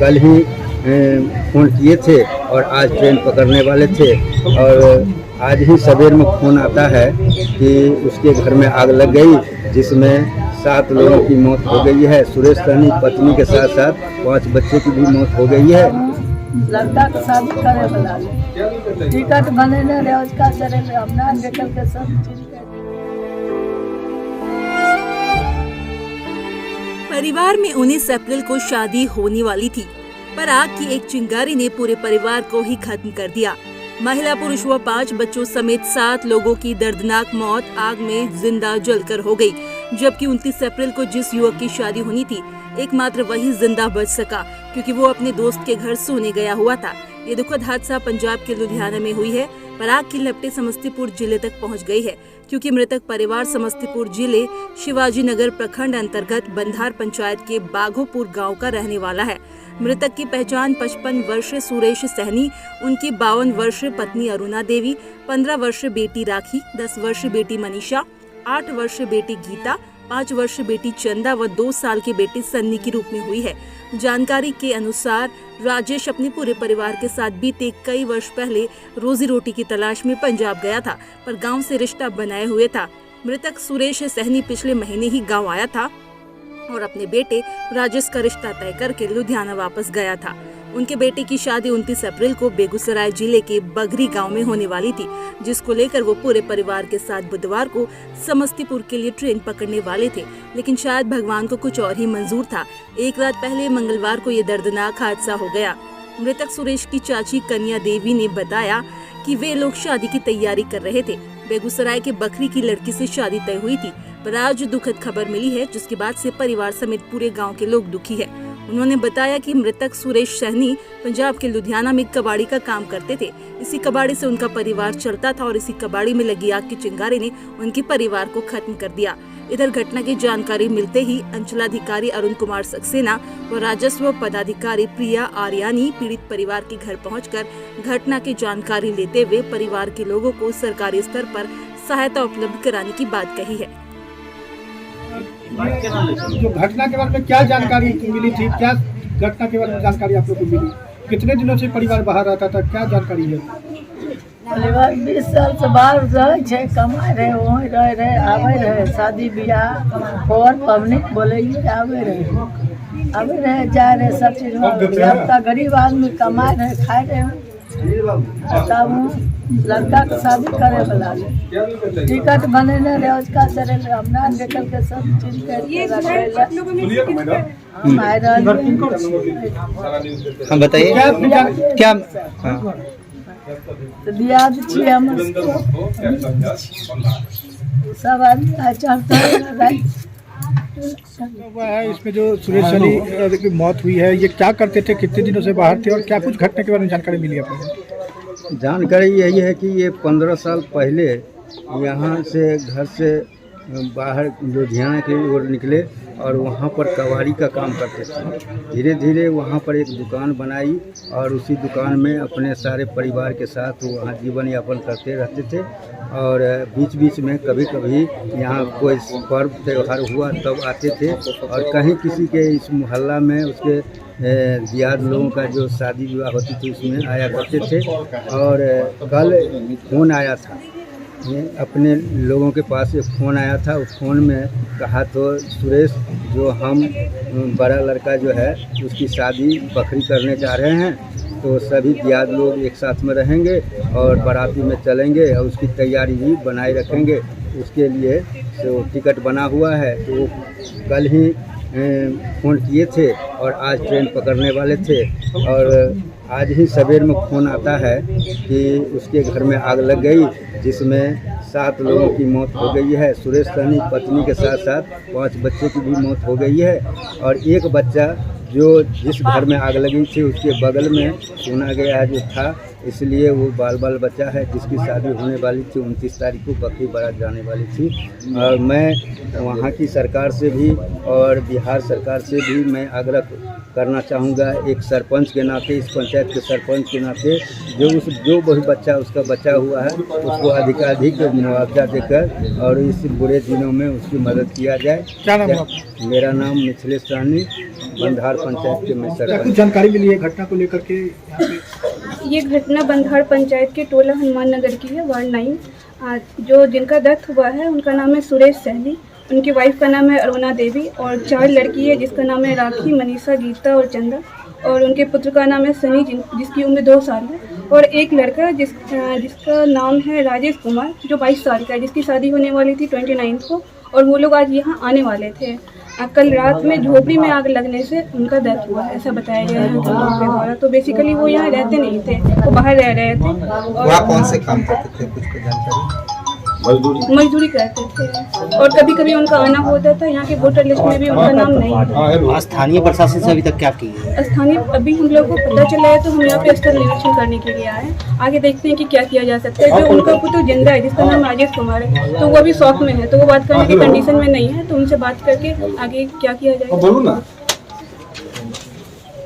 कल ही फ़ोन किए थे और आज ट्रेन पकड़ने वाले थे। और आज ही सवेर में फ़ोन आता है कि उसके घर में आग लग गई, जिसमें 7 लोगों की मौत हो गई है। सुरेश सहनी पत्नी के साथ साथ 5 बच्चे की भी मौत हो गई है। लड़का के शादी करे वाला टिकट बनेने रहे, उसका चले हमरा निकल के सब चीज। परिवार में 19 अप्रैल को शादी होने वाली थी, पर आग की एक चिंगारी ने पूरे परिवार को ही खत्म कर दिया। महिला पुरुष व 5 बच्चों समेत 7 लोगों की दर्दनाक मौत आग में जिंदा जलकर हो गई, जबकि 29 अप्रैल को जिस युवक की शादी होनी थी, एकमात्र वही जिंदा बच सका क्योंकि वो अपने दोस्त के घर सोने गया हुआ था। ये दुखद हादसा पंजाब के लुधियाना में हुई है, पर आग की लपटें समस्तीपुर जिले तक पहुंच गई है क्योंकि मृतक परिवार समस्तीपुर जिले शिवाजी नगर प्रखंड अंतर्गत बंधार पंचायत के बाघोपुर गांव का रहने वाला है। मृतक की पहचान 55 वर्षीय सुरेश सहनी, उनकी 52 वर्षीय पत्नी अरुणा देवी, 15 वर्षीय बेटी राखी, 10 वर्षीय बेटी मनीषा, 8 वर्षीय बेटी गीता, 5 वर्षीय बेटी चंदा व 2 साल की बेटी सन्नी के रूप में हुई है। जानकारी के अनुसार राजेश अपने पूरे परिवार के साथ बीते कई वर्ष पहले रोजी रोटी की तलाश में पंजाब गया था, पर गांव से रिश्ता बनाए हुए था। मृतक सुरेश सहनी पिछले महीने ही गांव आया था और अपने बेटे राजेश का रिश्ता तय करके लुधियाना वापस गया था। उनके बेटे की शादी 29 अप्रैल को बेगूसराय जिले के बगरी गांव में होने वाली थी, जिसको लेकर वो पूरे परिवार के साथ बुधवार को समस्तीपुर के लिए ट्रेन पकड़ने वाले थे, लेकिन शायद भगवान को कुछ और ही मंजूर था। एक रात पहले मंगलवार को ये दर्दनाक हादसा हो गया। मृतक सुरेश की चाची कन्या देवी ने बताया कि वे लोग शादी की तैयारी कर रहे थे। बेगूसराय के बकरी की लड़की से शादी तय हुई थी, पर आज दुखद खबर मिली है, जिसके बाद से परिवार समेत पूरे गांव के लोग दुखी है। उन्होंने बताया कि मृतक सुरेश सहनी पंजाब के लुधियाना में कबाड़ी का काम करते थे। इसी कबाड़ी से उनका परिवार चलता था और इसी कबाड़ी में लगी आग की चिंगारी ने उनके परिवार को खत्म कर दिया। इधर घटना की जानकारी मिलते ही अंचलाधिकारी अरुण कुमार सक्सेना व राजस्व पदाधिकारी प्रिया आर्यानी पीड़ित परिवार के घर पहुंचकर घटना की जानकारी लेते हुए परिवार के लोगों को सरकारी स्तर पर सहायता उपलब्ध कराने की बात कही है। जो घटना के बारे में क्या जानकारी मिली थी, क्या घटना के बारे में जानकारी आप लोग को मिली? कितने दिनों से परिवार बाहर रहता था, क्या जानकारी है? परिवार 20 साल से बाहर रहे, कमाए रहे, वहीं रहे, आवे रहे, शादी ब्याह और पब्लिक बोले आवे रहे, जा रहे, सब चीज गरीब आदमी कमाए रहे, खाए रहे। तब लड़का के शादी करे वाला टिकट बनेने रहे, उसका चले हमरा निकल के सब चीज हम बताइए क्या दियाद छी हम सब आदमी चाहता है। इसमें जो सुरेश सहनी की मौत हुई है, ये क्या करते थे, कितने दिनों से बाहर थे और क्या कुछ घटना के बारे में जानकारी मिली आपको? जानकारी यही है कि ये 15 साल पहले यहाँ से घर से बाहर लुधियाना की ओर निकले और वहाँ पर कबाड़ी का काम करते थे। धीरे धीरे वहाँ पर एक दुकान बनाई और उसी दुकान में अपने सारे परिवार के साथ वहाँ जीवन यापन करते रहते थे। और बीच बीच में कभी कभी यहाँ कोई पर्व त्यौहार हुआ तब आते थे और कहीं किसी के इस मोहल्ला में उसके दियाद लोगों का जो शादी विवाह होती थी उसमें आया करते थे। और कल फ़ोन आया था, अपने लोगों के पास एक फ़ोन आया था। उस फ़ोन में कहा तो सुरेश जो हम बड़ा लड़का जो है उसकी शादी बकरी करने जा रहे हैं, तो सभी दियाद लोग एक साथ में रहेंगे और बाराती में चलेंगे और उसकी तैयारी भी बनाए रखेंगे। उसके लिए तो टिकट बना हुआ है, तो कल ही फ़ोन किए थे और आज ट्रेन पकड़ने वाले थे। और आज ही सवेर में फ़ोन आता है कि उसके घर में आग लग गई, जिसमें 7 लोगों की मौत हो गई है। सुरेश सहनी पत्नी के साथ साथ 5 बच्चे की भी मौत हो गई है। और एक बच्चा जो जिस घर में आग लगी थी उसके बगल में सुना गया है जो था इसलिए वो बाल बच्चा है जिसकी शादी होने वाली थी 29 तारीख को, बकरी बारात जाने वाली थी। और मैं वहाँ की सरकार से भी और बिहार सरकार से भी मैं आग्रह करना चाहूँगा, एक सरपंच के नाते, इस पंचायत के सरपंच के नाते, जो वही बच्चा उसका बचा हुआ है उसको अधिकाधिक मुआवजा देकर और इस बुरे दिनों में उसकी मदद किया जाए। क्या नाम है आपका? मेरा नाम मिथिलेश सहनी, बंधार पंचायत के मैं क्या कुछ सरपंच। जानकारी मिली है घटना को लेकर के यहाँ पे? ये घटना बंधार पंचायत के टोला हनुमान नगर की है, वार्ड 9। जो जिनका डेथ हुआ है उनका नाम है सुरेश सहनी, उनकी वाइफ का नाम है अरुणा देवी, और 4 लड़की है जिसका नाम है राखी, मनीषा, गीता और चंदा, और उनके पुत्र का नाम है सनी जिसकी उम्र 2 साल है, और एक लड़का जिसका नाम है राजेश कुमार जो 22 साल का है, जिसकी शादी होने वाली थी 29 को, और वो लोग आज यहाँ आने वाले थे। कल रात में झोपड़ी में आग लगने से उनका डेथ हुआ, ऐसा बताया गया है हम लोगों के द्वारा। तो बेसिकली वो यहाँ रहते नहीं थे, वो बाहर रह रहे थे। और वहाँ कौन से काम करते थे, कुछ जानकारी? मजदूरी करते थे, और कभी कभी उनका आना होता था। यहाँ के वोटर लिस्ट में भी उनका नाम नहीं है। स्थानीय प्रशासन से अभी तक क्या की है? स्थानीय अभी हम लोग को पता चला है तो हम यहाँ पे स्थल निरीक्षण करने के लिए आए हैं। आगे देखते हैं कि क्या किया जा सकता है। जो उनका पुत्र जिंदा है जिसका नाम राजेश कुमार है, तो वो अभी शौक में है, तो वो बात करने की कंडीशन में नहीं है, तो उनसे बात करके आगे क्या किया जाएगा।